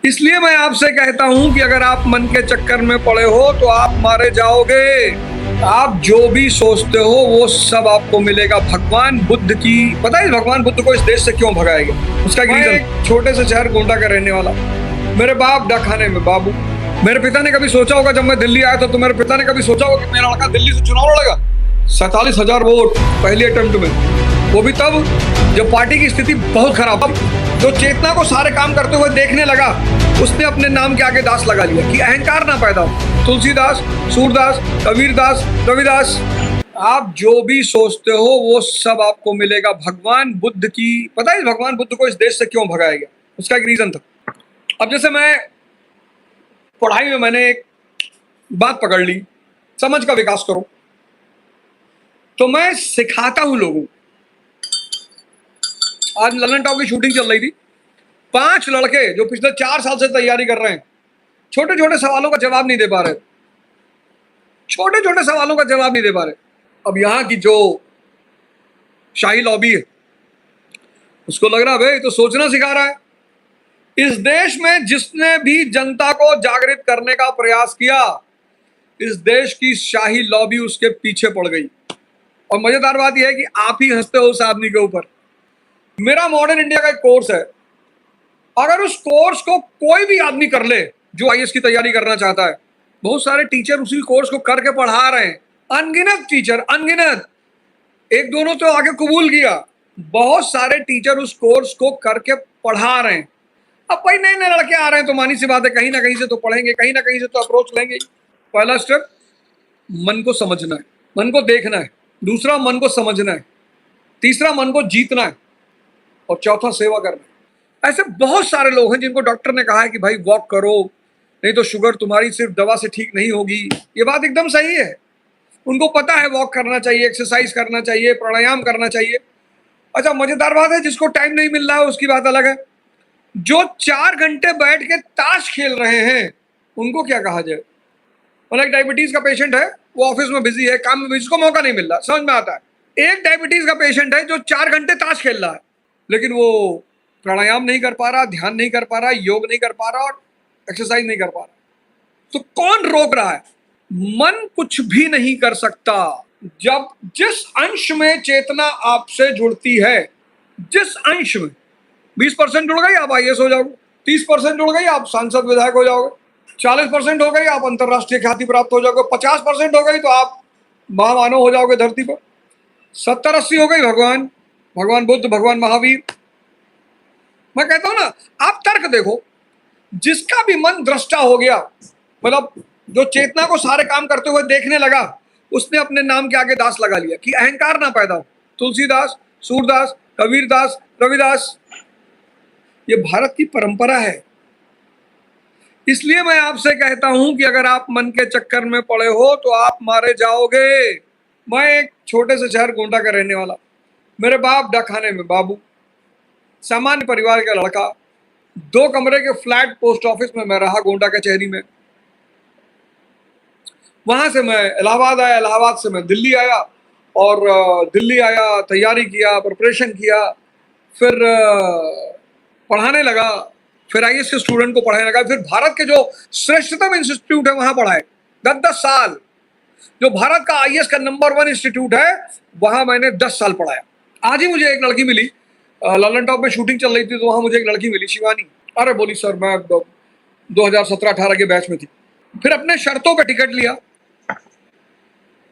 इसलिए मैं आपसे कहता हूं कि अगर आप मन के चक्कर में पड़े हो तो आप मारे जाओगे। आप जो भी सोचते हो वो सब आपको मिलेगा। भगवान बुद्ध की, पता है भगवान बुद्ध को इस देश से क्यों भगाया गया? उसका एक छोटे से शहर गोंडा का रहने वाला, मेरे बाप डाकखाने में बाबू। मेरे पिता ने कभी सोचा होगा जब मैं दिल्ली आया था, तो मेरे पिता ने कभी सोचा होगा कि मेरा लड़का दिल्ली से चुनाव लड़ेगा? 47,000 वोट पहली अटेम्प्ट में, वो भी तब जब पार्टी की स्थिति बहुत खराब। अब जो चेतना को सारे काम करते हुए देखने लगा, उसने अपने नाम के आगे दास लगा लिया कि अहंकार ना पैदा हो। तुलसीदास, सूरदास, कबीरदास, रविदास, आप जो भी सोचते हो वो सब आपको मिलेगा। भगवान बुद्ध की, पता है भगवान बुद्ध को इस देश से क्यों भगाया गया? उसका एक रीजन था। अब जैसे मैं पढ़ाई में मैंने एक बात पकड़ ली, समझ का विकास करो, तो मैं सिखाता हूं लोगों को। आज ललन टॉप की शूटिंग चल रही थी, 5 लड़के जो पिछले 4 साल से तैयारी कर रहे हैं, छोटे छोटे सवालों का जवाब नहीं दे पा रहे। छोटे छोटे सवालों का जवाब नहीं दे पा रहे। अब यहां की जो शाही लॉबी है, उसको लग रहा भाई तो सोचना सिखा रहा है। इस देश में जिसने भी जनता को जागृत करने का प्रयास किया, इस देश की शाही लॉबी उसके पीछे पड़ गई। और मजेदार बात यह है कि आप ही हंसते हो उस आदमी के ऊपर। मेरा मॉडर्न इंडिया का एक कोर्स है, अगर उस कोर्स को कोई भी आदमी कर ले जो आईएएस की तैयारी करना चाहता है, बहुत सारे टीचर उसी कोर्स को करके पढ़ा रहे हैं, अनगिनत टीचर, अनगिनत। एक दोनों तो आगे कबूल किया, बहुत सारे टीचर उस कोर्स को करके पढ़ा रहे हैं। अब भाई नए नए लड़के आ रहे हैं तो मानी सी बात है, कहीं ना कहीं से तो पढ़ेंगे, कहीं ना कहीं से तो अप्रोच लेंगे। पहला स्टेप मन को समझना है, मन को देखना है। दूसरा मन को समझना है। तीसरा मन को जीतना है। और चौथा सेवा करना है। ऐसे बहुत सारे लोग हैं जिनको डॉक्टर ने कहा है कि भाई वॉक करो, नहीं तो शुगर तुम्हारी सिर्फ दवा से ठीक नहीं होगी। ये बात एकदम सही है। उनको पता है वॉक करना चाहिए, एक्सरसाइज करना चाहिए, प्राणायाम करना चाहिए। अच्छा मजेदार बात है, जिसको टाइम नहीं मिल रहा है उसकी बात अलग है। जो 4 घंटे बैठ के ताश खेल रहे हैं उनको क्या कहा जाए? मतलब एक डायबिटीज का पेशेंट है, वो ऑफिस में बिजी है, काम में बिजी, उसको मौका नहीं मिल रहा, समझ में आता है। एक डायबिटीज का पेशेंट है जो 4 घंटे ताश खेल रहा है, लेकिन वो प्राणायाम नहीं कर पा रहा, ध्यान नहीं कर पा रहा, योग नहीं कर पा रहा और एक्सरसाइज नहीं कर पा रहा। तो कौन रोक रहा है? मन कुछ भी नहीं कर सकता। जब जिस अंश में चेतना आपसे जुड़ती है, जिस अंश में 20% जुड़ गई आप आईएएस हो जाओगे, 30% जुड़ गई आप सांसद विधायक हो जाओगे, 40% हो गई आप अंतरराष्ट्रीय ख्याति प्राप्त हो जाओगे, 50% हो गई तो आप महामानव हो जाओगे धरती पर, 70-80 हो गई भगवान, भगवान बुद्ध, भगवान महावीर। मैं कहता हूं ना, आप तर्क देखो, जिसका भी मन दृष्टा हो गया, मतलब जो चेतना को सारे काम करते हुए देखने लगा, उसने अपने नाम के आगे दास लगा लिया कि अहंकार ना पैदा हो। तुलसीदास, सूरदास, कबीरदास, रविदास, ये भारत की परंपरा है। इसलिए मैं आपसे कहता हूं कि अगर आप मन के चक्कर में पड़े हो तो आप मारे जाओगे। मैं एक छोटे से शहर गोंडा का रहने वाला, मेरे बाप डाकखाने में बाबू, सामान्य परिवार का लड़का, 2 कमरे के फ्लैट पोस्ट ऑफिस में मैं रहा गोंडा कचहरी में। वहां से मैं इलाहाबाद आया, इलाहाबाद से मैं दिल्ली आया, और दिल्ली आया, तैयारी किया, प्रिपरेशन किया, फिर पढ़ाने लगा, फिर आईएएस के स्टूडेंट को पढ़ाने लगा, फिर भारत के जो श्रेष्ठतम इंस्टीट्यूट है वहां पढ़ाए 10-10 साल। जो भारत का आईएएस का नंबर 1 इंस्टीट्यूट है, वहां मैंने 10 साल पढ़ाया। आज ही मुझे एक लड़की मिली, ललन टॉप में शूटिंग चल रही थी, तो वहां मुझे एक लड़की मिली, शिवानी। अरे बोली सर मैं 2017-18 के बैच में थी। फिर अपने शर्तों पे टिकट लिया।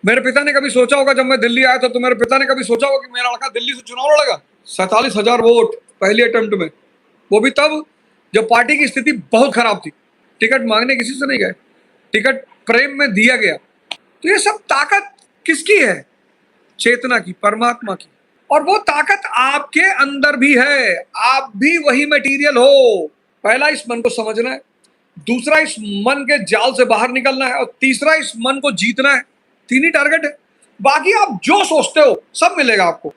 मेरे पिता ने कभी सोचा होगा जब मैं दिल्ली आया था, तो मेरे पिता ने कभी सोचा होगा कि मेरा लड़का दिल्ली से चुनाव लड़ेगा? 47,000 वोट पहली अटेम्प्ट में, वो भी तब जब पार्टी की स्थिति बहुत खराब थी। टिकट मांगने किसी से नहीं गए, टिकट प्रेम में दिया गया। तो ये सब ताकत किसकी है? चेतना की, परमात्मा की। और वो ताकत आपके अंदर भी है, आप भी वही मटेरियल हो। पहला इस मन को समझना है, दूसरा इस मन के जाल से बाहर निकलना है, और तीसरा इस मन को जीतना है। 3 ही टारगेट है। बाकी आप जो सोचते हो सब मिलेगा आपको।